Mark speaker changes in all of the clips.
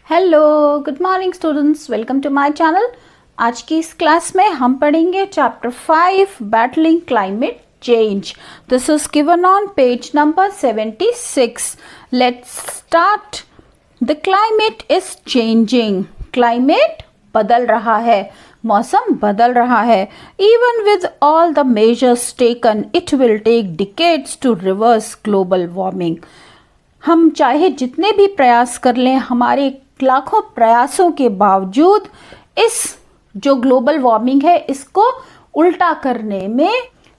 Speaker 1: Hello, good morning students, welcome to my channel. आज की इस क्लास में हम पढ़ेंगे chapter 5 battling climate change. This is given on page number 76। Let's start. The climate is changing. Climate बदल रहा है, मौसम बदल रहा है। Even with all the measures taken it will take decades to reverse global warming. हम चाहे जितने भी प्रयास कर लें, हमारे लाखों प्रयासों के बावजूद इस जो ग्लोबल वार्मिंग है इसको उल्टा करने में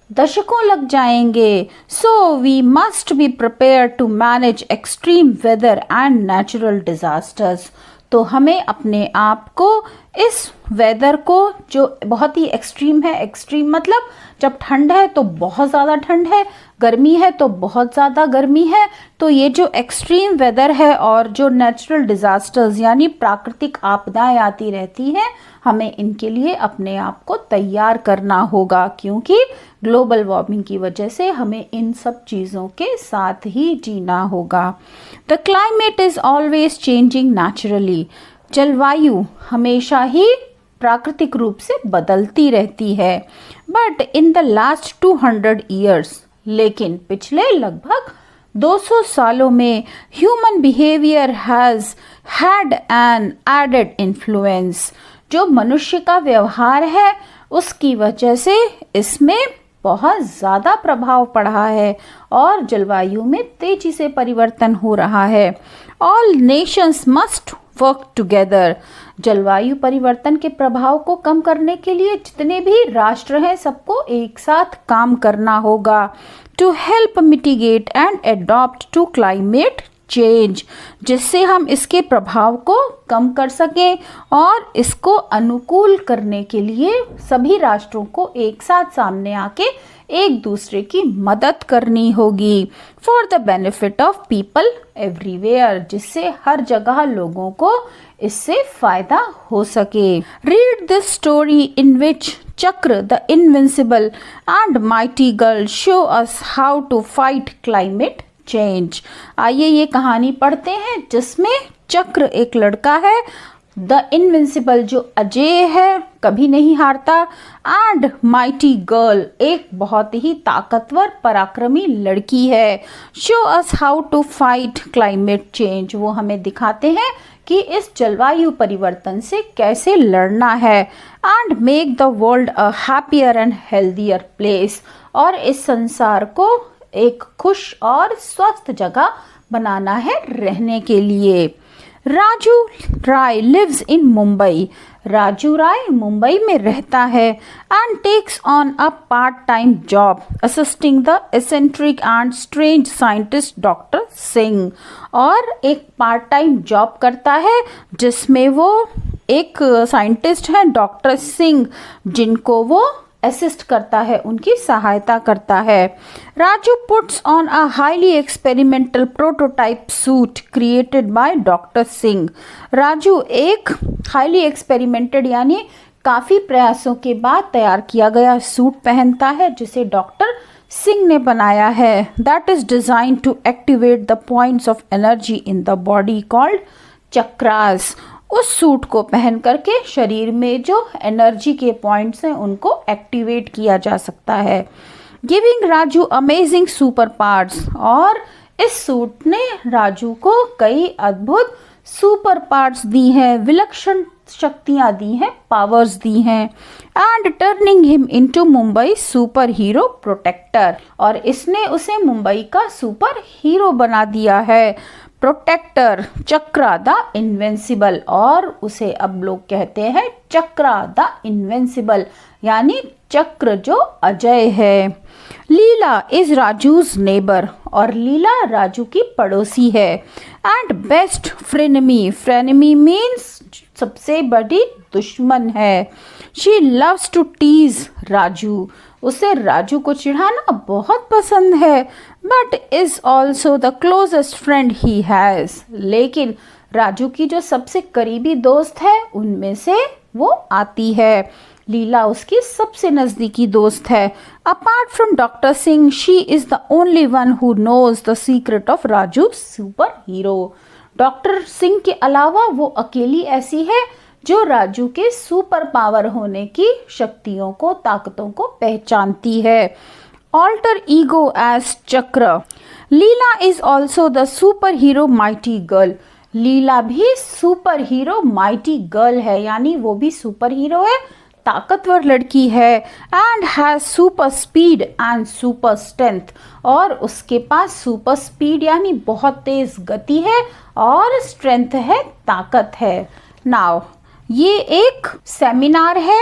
Speaker 1: दशकों लग जाएंगे। So we must be prepare to manage extreme weather and natural disasters. तो हमें अपने आप को इस वेदर को जो बहुत ही एक्सट्रीम है, एक्सट्रीम मतलब जब ठंड है तो बहुत ज़्यादा ठंड है, गर्मी है तो बहुत ज़्यादा गर्मी है, तो ये जो एक्सट्रीम वेदर है और जो नेचुरल डिज़ास्टर्स यानी प्राकृतिक आपदाएं आती रहती हैं, हमें इनके लिए अपने आप को तैयार करना होगा, क्योंकि ग्लोबल वार्मिंग की वजह से हमें इन सब चीज़ों के साथ ही जीना होगा। The climate is always changing naturally. जलवायु हमेशा ही प्राकृतिक रूप से बदलती रहती है। But in the last 200 years, लेकिन पिछले लगभग 200 सालों में human behaviour has had an added influence. जो मनुष्य का व्यवहार है उसकी वजह से इसमें बहुत ज़्यादा प्रभाव पड़ा है और जलवायु में तेजी से परिवर्तन हो रहा है। All Nations must work together. जलवायु परिवर्तन के प्रभाव को कम करने के लिए जितने भी राष्ट्र हैं सबको एक साथ काम करना होगा। To help mitigate and adopt to climate change, जिससे हम इसके प्रभाव को कम कर सकें और इसको अनुकूल करने के लिए सभी राष्ट्रों को एक साथ सामने आके एक दूसरे की मदद करनी होगी। For the benefit of people everywhere, जिससे हर जगह लोगों को इससे फायदा हो सके। Read this story in which Chakra the invincible and mighty girl show us how to fight climate change. आइए ये कहानी पढ़ते हैं जिसमें चक्र एक लड़का है, द इनविंसिबल जो अजेय है, कभी नहीं हारता, एंड माइटी गर्ल एक बहुत ही ताकतवर पराक्रमी लड़की है। Show us how to fight climate change, वो हमें दिखाते हैं कि इस जलवायु परिवर्तन से कैसे लड़ना है। And make the world a happier and healthier place, और इस संसार को एक खुश और स्वस्थ जगह बनाना है रहने के लिए। Raju Rai lives in Mumbai. राजू राय मुंबई में रहता है and takes on a part time job assisting the eccentric and strange scientist doctor Singh. और एक पार्ट टाइम जॉब करता है जिसमें वो एक साइंटिस्ट हैं डॉक्टर सिंह, जिनको वो असिस्ट करता है, उनकी सहायता करता है। Raju puts on a highly experimental prototype suit created by doctor Singh. Raju एक हाईली एक्सपेरिमेंटेड यानी काफ़ी प्रयासों के बाद तैयार किया गया सूट पहनता है जिसे डॉक्टर सिंह ने बनाया है। That is design to activate the points of energy in the body called chakras. उस सूट को पहन करके शरीर में जो एनर्जी के पॉइंट्स हैं उनको एक्टिवेट किया जा सकता है। Giving Raju amazing super powers, और इस सूट ने राजू को कई अद्भुत सुपर पावर्स दी हैं, विलक्षण शक्तियां दी हैं, पावर्स दी हैं। And turning him into Mumbai super hero protector, और इसने उसे मुंबई का सुपर हीरो बना दिया है। प्रोटेक्टर चक्रा द इनविंसिबल, और उसे अब लोग कहते हैं चक्रा द इनविंसिबल यानी चक्र जो अजय है। लीला इज राजूज नेबर, और लीला राजू की पड़ोसी है। And best frenemy, frenemy means सबसे बड़ी दुश्मन है। She loves to tease Raju, उसे राजू को चिढ़ाना बहुत पसंद है। But is also the closest friend he has, लेकिन राजू की जो सबसे करीबी दोस्त है उनमें से वो आती है। लीला उसकी सबसे नज़दीकी दोस्त है। Apart from doctor Singh, she is the only one who knows the secret of Raju super hero. Doctor Singh के अलावा वो अकेली ऐसी है जो राजू के सुपर पावर होने की शक्तियों को, ताकतों को पहचानती है। Alter ego as Chakra. Leela is also the superhero mighty girl. Leela भी सुपर हीरो माइटी गर्ल है, यानी वो भी सुपर हीरो है, ताकतवर लड़की है। And has super speed and super strength, और उसके पास सुपर स्पीड यानी बहुत तेज गति है और स्ट्रेंथ है, ताकत है। नाउ ये एक सेमिनार है।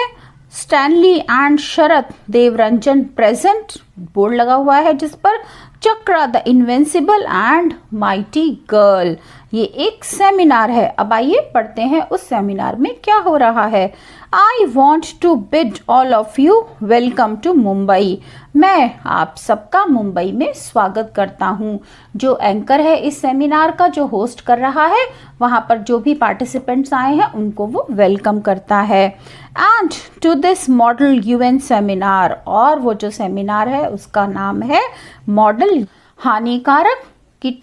Speaker 1: Stanley and Sharad Devranjan present, board लगा हुआ है जिस पर Chakra the invincible and mighty girl. ये एक सेमिनार है। अब आइए पढ़ते हैं उस सेमिनार में क्या हो रहा है। I want to bid all of you welcome to Mumbai. मैं आप सबका मुंबई में स्वागत करता हूँ। जो एंकर है इस सेमिनार का, जो होस्ट कर रहा है, वहाँ पर जो भी पार्टिसिपेंट्स आए हैं उनको वो वेलकम करता है। And to this model UN seminar, और वो जो सेमिनार है उसका नाम है मॉडल हानिकारक की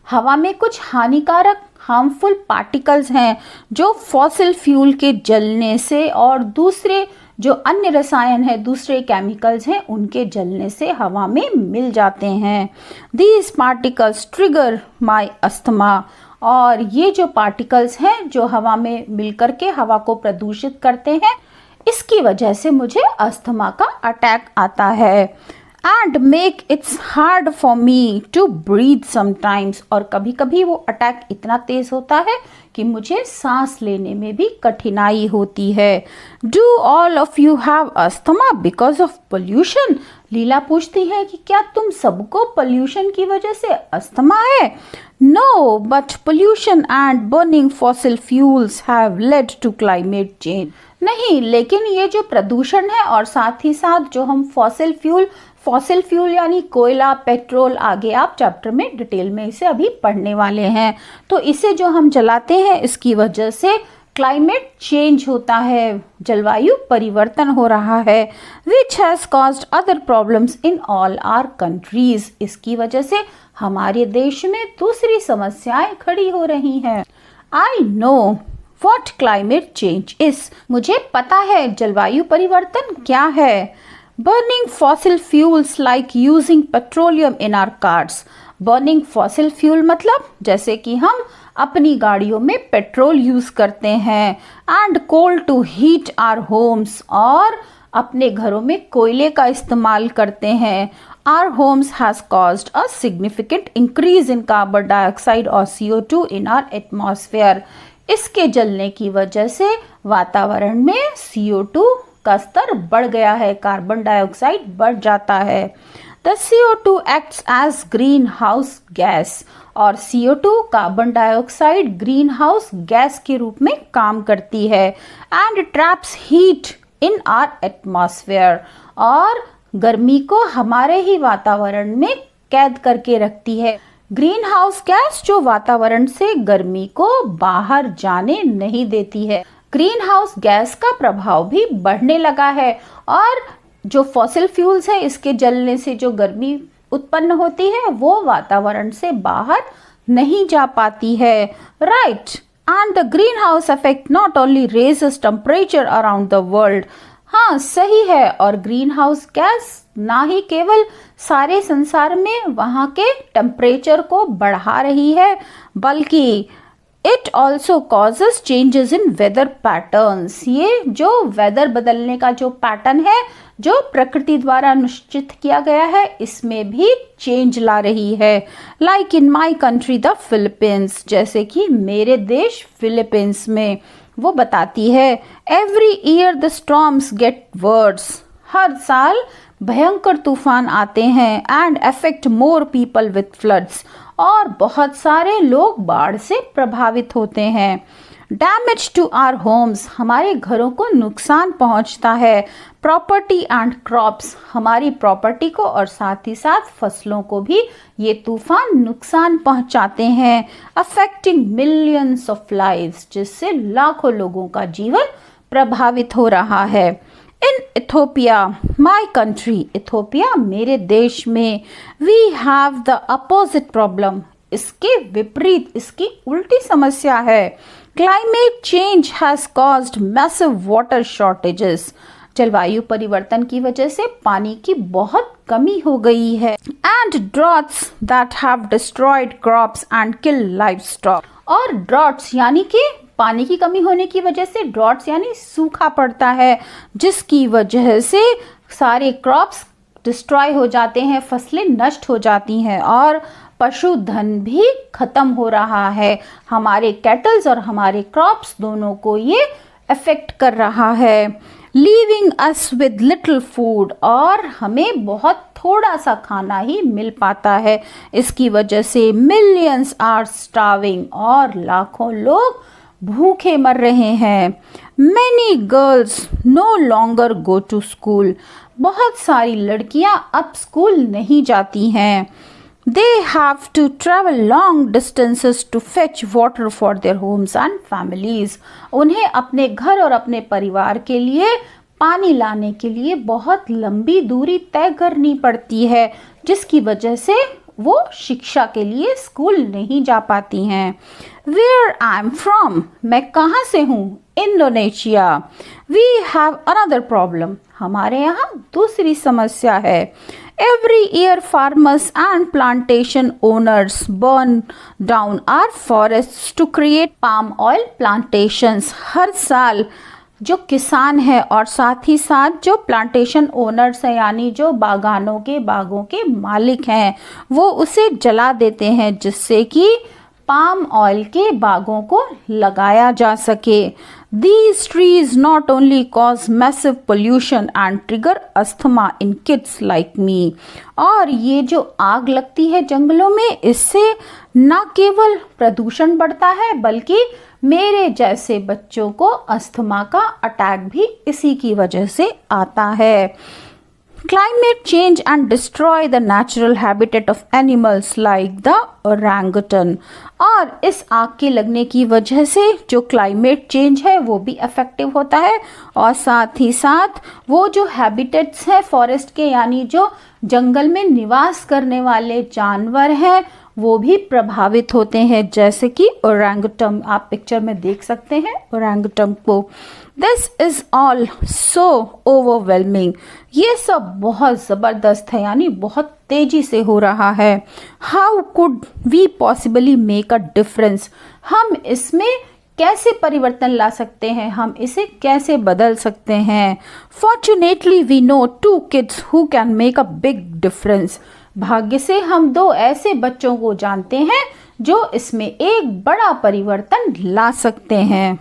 Speaker 1: हवा में कुछ हानिकारक हार्मफुल पार्टिकल्स हैं जो फॉसिल फ्यूल के जलने से और दूसरे जो अन्य रसायन है, दूसरे केमिकल्स हैं, उनके जलने से हवा में मिल जाते हैं। These particles trigger my asthma, और ये जो पार्टिकल्स हैं जो हवा में मिलकर के हवा को प्रदूषित करते हैं, इसकी वजह से मुझे अस्थमा का अटैक आता है। And make its hard for me to breathe sometimes, और कभी कभी वो अटैक इतना तेज होता है कि मुझे सांस लेने में भी कठिनाई होती है। Do all of you have asthma because of pollution. Leela पूछती है कि क्या तुम सबको पोल्यूशन की वजह से अस्थमा है? No, but pollution and burning fossil fuels have led to climate change. नहीं, लेकिन ये जो प्रदूषण है और साथ ही साथ जो हम फॉसिल फ्यूल यानी कोयला, पेट्रोल, आगे आप चैप्टर में डिटेल में इसे अभी पढ़ने वाले हैं, तो इसे जो हम जलाते हैं इसकी वजह से क्लाइमेट चेंज होता है, जलवायु परिवर्तन हो रहा है। Which has caused other problems in all our countries. इसकी वजह से हमारे देश में दूसरी समस्याएं खड़ी हो रही हैं। I know what climate change is. मुझे पता है जलवायु परिवर्तन क्या है। Burning fossil fuels like using petroleum in our cars. Burning fossil fuel मतलब जैसे कि हम अपनी गाड़ियों में पेट्रोल यूज करते हैं। And coal to heat our homes, और अपने घरों में कोयले का इस्तेमाल करते हैं। Our homes has caused a significant increase in carbon dioxide और CO2 इन आवर एटमॉस्फेयर। इसके जलने की वजह से वातावरण में CO2 का स्तर बढ़ गया है, कार्बन डाइऑक्साइड बढ़ जाता है। The CO2 acts as greenhouse gas, और CO2 carbon dioxide greenhouse gas के रूप में काम करती है। And traps heat in our atmosphere, और गर्मी को हमारे ही वातावरण में कैद करके रखती है। ग्रीन हाउस गैस जो वातावरण से गर्मी को बाहर जाने नहीं देती है। ग्रीन हाउस गैस का प्रभाव भी बढ़ने लगा है, और जो फॉसिल फ्यूल्स है इसके जलने से जो गर्मी उत्पन्न होती है वो वातावरण से बाहर नहीं जा पाती है। Right, and the green house effect not only raises temperature around the world. हाँ, सही है, और ग्रीन हाउस गैस ना ही केवल सारे संसार में वहाँ के टेम्परेचर को बढ़ा रही है, बल्कि it also causes changes in weather patterns. ये जो वेदर बदलने का जो पैटर्न है जो प्रकृति द्वारा निश्चित किया गया है, इसमें भी चेंज ला रही है। Like in my country the Philippines, जैसे कि मेरे देश फिलीपींस में। वो बताती है every year the storms get worse. हर साल भयंकर तूफान आते हैं। And affect more people with floods, और बहुत सारे लोग बाढ़ से प्रभावित होते हैं। डैमेज टू आवर होम्स, हमारे घरों को नुकसान पहुंचता है। प्रॉपर्टी एंड क्रॉप्स, हमारी प्रॉपर्टी को और साथ ही साथ फसलों को भी ये तूफान नुकसान पहुंचाते हैं। अफेक्टिंग मिलियंस ऑफ लाइव्स, जिससे लाखों लोगों का जीवन प्रभावित हो रहा है। In Ethiopia, my country, Ethiopia मेरे देश में, we have the opposite problem. इसके विपरीत, इसकी उल्टी समस्या है। Climate change has caused massive water shortages. जलवायु परिवर्तन की वजह से पानी की बहुत कमी हो गई है। And droughts that have destroyed crops and kill livestock. और ड्रॉट्स यानी कि पानी की कमी होने की वजह से ड्रॉट्स यानी सूखा पड़ता है, जिसकी वजह से सारे क्रॉप्स डिस्ट्रॉय हो जाते हैं, फसलें नष्ट हो जाती हैं और पशुधन भी खत्म हो रहा है। हमारे कैटल्स और हमारे क्रॉप्स दोनों को ये अफेक्ट कर रहा है। Leaving us with little food, और हमें बहुत थोड़ा सा खाना ही मिल पाता है। इसकी वजह से मिलियंस आर स्टार्विंग, और लाखों लोग भूखे मर रहे हैं। Many girls no longer go to school. बहुत सारी लड़कियां अब स्कूल नहीं जाती हैं। They have to travel long distances to fetch water for their homes and families. उन्हें अपने घर और अपने परिवार के लिए पानी लाने के लिए बहुत लंबी दूरी तय करनी पड़ती है, जिसकी वजह से वो शिक्षा के लिए स्कूल नहीं जा पाती हैं। Where I'm from, मैं कहाँ से हूँ? Indonesia. We have another problem. हमारे यहाँ दूसरी समस्या है। Every year farmers and plantation owners burn down our forests to create palm oil plantations. हर साल जो किसान है और साथ ही साथ जो प्लांटेशन ओनर्स हैं यानी जो बागानों के बागों के मालिक हैं, वो उसे जला देते हैं जिससे कि पाम ऑयल के बागों को लगाया जा सके। These trees not only cause massive pollution and trigger asthma in kids like me. और ये जो आग लगती है जंगलों में, इससे न केवल प्रदूषण बढ़ता है बल्कि मेरे जैसे बच्चों को अस्थमा का अटैक भी इसी की वजह से आता है। Climate change and destroy the natural habitat of animals like the orangutan. और इस आग के लगने की वजह से जो क्लाइमेट चेंज है वो भी इफेक्टिव होता है, और साथ ही साथ वो जो हैबिटेट्स हैं फॉरेस्ट के यानी जो जंगल में निवास करने वाले जानवर हैं वो भी प्रभावित होते हैं, जैसे कि ओरंगुटन। आप पिक्चर में देख सकते हैं ओरंगुटन को। This is all so overwhelming. ये सब बहुत ज़बरदस्त है यानी बहुत तेजी से हो रहा है। How could we possibly make a difference. हम इसमें कैसे परिवर्तन ला सकते हैं, हम इसे कैसे बदल सकते हैं। Fortunately we know 2 kids who can make a big difference. भाग्य से हम 2 ऐसे बच्चों को जानते हैं जो इसमें एक बड़ा परिवर्तन ला सकते हैं।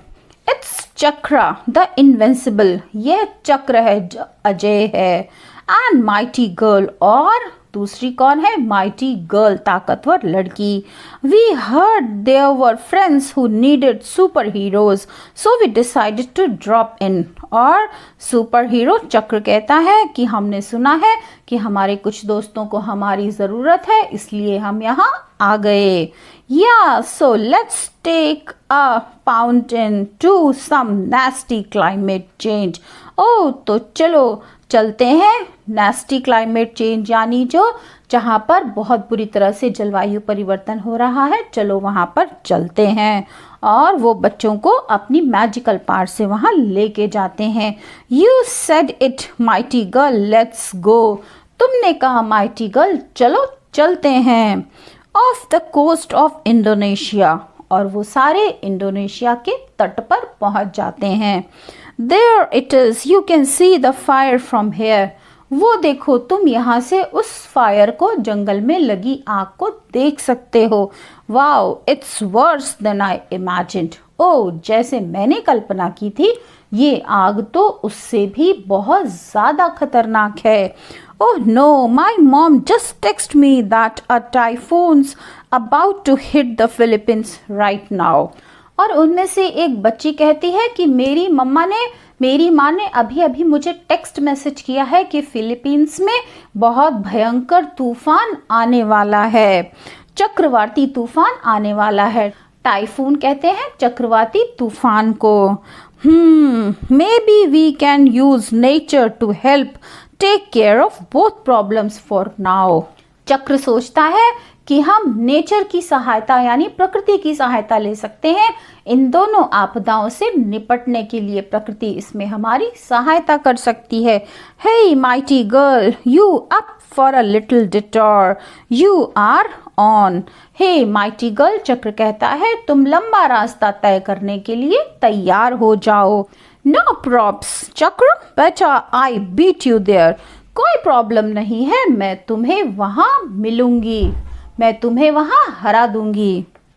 Speaker 1: It's chakra the invincible. यह चक्र है जो अजय है। एंड माइटी गर्ल, और दूसरी कौन है? माइटी गर्ल, ताकतवर लड़की। We heard there were friends who needed super heroes, so we decided to drop in. और सुपर हीरो चक्र कहता है कि हमने सुना है कि हमारे कुछ दोस्तों को हमारी ज़रूरत है, इसलिए हम यहाँ आ गए। Yeah so let's take a fountain to some nasty climate change. Oh तो चलो चलते हैं नेस्टी क्लाइमेट चेंज यानी जो जहाँ पर बहुत बुरी तरह से जलवायु परिवर्तन हो रहा है, चलो वहाँ पर चलते हैं। और वो बच्चों को अपनी मैजिकल पावर से वहाँ लेके जाते हैं। You said it mighty girl, let's go. तुमने कहा माइटी गर्ल, चलो चलते हैं। Off the coast of Indonesia, और वो सारे इंडोनेशिया के तट पर पहुंच जाते हैं। There it is, you can see the fire from here. वो देखो, तुम यहाँ से उस फायर को, जंगल में लगी आग को देख सकते हो। Wow, it's worse than I imagined. ओह, जैसे मैंने कल्पना की थी, ये आग तो उससे भी बहुत ज़्यादा खतरनाक है। Oh no, my mom just texted me that a typhoon's about to hit the Philippines right now. और उनमें से एक बच्ची कहती है कि मेरी माँ ने अभी अभी मुझे टेक्स्ट मैसेज किया है कि फिलीपींस में बहुत भयंकर तूफान आने वाला है, चक्रवाती तूफान आने वाला है। टाइफून कहते हैं चक्रवाती तूफान को। Maybe we can use nature to help take care of both problems for now. चक्र सोचता है कि हम नेचर की सहायता यानी प्रकृति की सहायता ले सकते हैं इन दोनों आपदाओं से निपटने के लिए। प्रकृति इसमें हमारी सहायता कर सकती है। Hey mighty girl, you up for a little detour, you are on. Hey mighty girl, Chakra कहता है तुम लंबा रास्ता तय करने के लिए तैयार हो जाओ। नो प्रॉब्स चक्र, बेटा आई बीट यू देयर। कोई प्रॉब्लम नहीं है, मैं तुम्हें वहां मिलूंगी, मैं तुम्हें वहां हरा दूंगी।